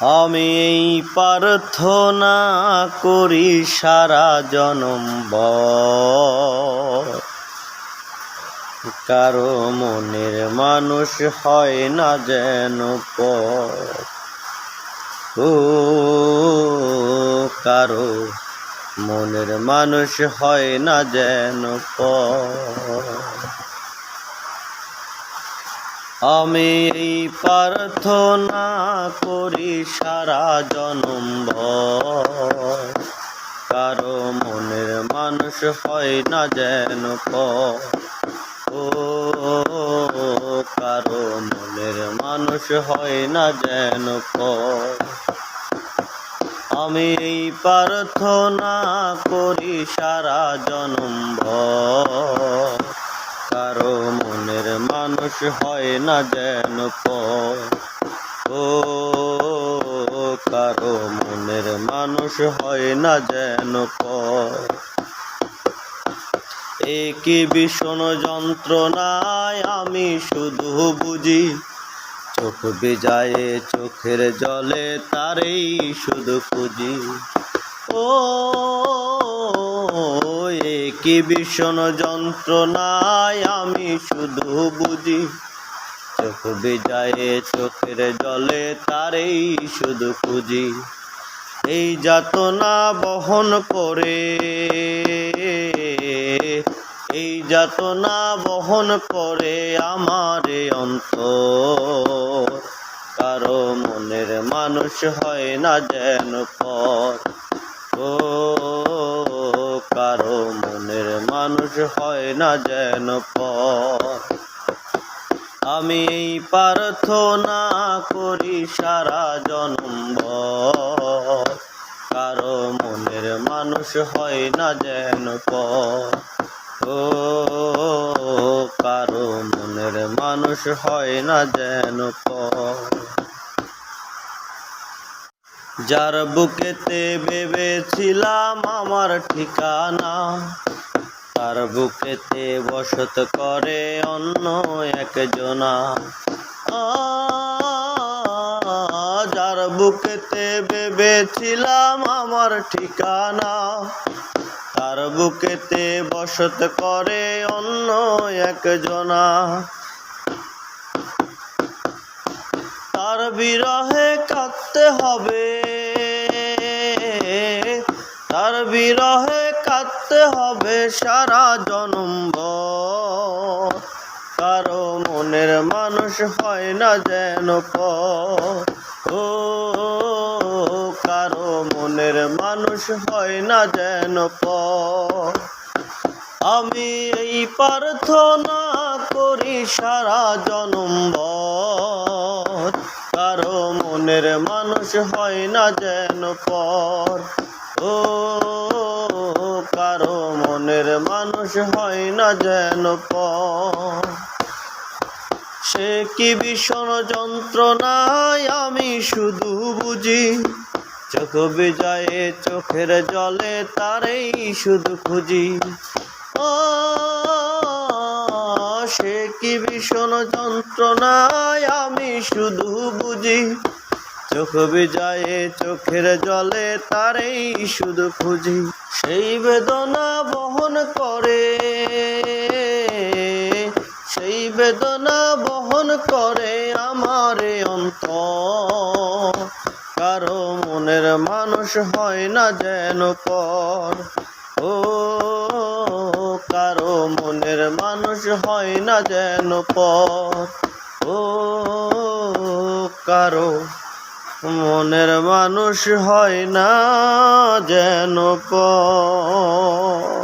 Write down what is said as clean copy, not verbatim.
আমি এই প্রার্থনা করি সারা জনম ভর, কারো মনের মানুষ হয় না যেন পর। ও কারো মনের মানুষ হয় না যেন পর। আমি এই প্রার্থনা করি সারা জনম ভর, কারো মনের মানুষ হয় না যেন পর। ও কারো মনের মানুষ হয় না যেন পর। আমি এই প্রার্থনা করি সারা জনম ভর, কারো মনের মানুষ হয় না যেন পর। ও কারো মনের মানুষ হয় না যেন পর। একই ভীষণ যন্ত্রণায় আমি শুধু বুঝি, চোখ ভিজায়ে চোখের জলে তারেই শুধু খুঁজি। ও একই ভীষণ যন্ত্রণায় আমি শুধু বুঝি, চোখ ভিজায়ে চোখের জলে তারেই শুধু খুঁজি। এই যাতনা বহন করে, এই যাতনা বহন করে আমার অন্তর, কারো মনের মানুষ হয় না যেন পর। ও কারো মনের মানুষ হয় না যেন পর। আমি এই প্রার্থনা করি সারা জনম ভর, কারো মনের মানুষ হয় না যেন পর। ও কারো মনের মানুষ হয় না যেন পর। যার বুকেতে ভেবেছিলাম আমার ঠিকানা, তার বুকেতে বসত করে অন্য একজনা। যার বুকেতে ভেবেছিলাম আমার ঠিকানা, তার বুকেতে বসত করে অন্য একজনা। তার বিরহে কাঁদতে হবে, তার বিরহে কাঁদতে হবে সারা জনম ভর, কারো মনের মানুষ হয় না যেন পর। ও কারো মনের মানুষ হয় না যেন পর। আমি এই প্রার্থনা করি সারা জনম ভর, কারো মনের মানুষ হয় না যেন পর। ও কারো মনের মানুষ হয় না যেন পর। সে কি ভীষণ যন্ত্রণায় আমি শুধু বুঝি, চোখ ভিজায়ে চোখের জলে তারেই শুধু খুঁজি। ও সে কি ভীষণ যন্ত্রণায় আমি শুধু বুঝি, চোখ ভিজায়ে চোখের জলে তারেই শুধু খুঁজি। সেই বেদনা বহন করে, সেই বেদনা বহন করে আমার অন্তর, কারো মনের মানুষ হয় না যেন পর। ও কারো মনের মানুষ হয় না যেন পর। ও কারো মনের মানুষ হয় না যেন পর।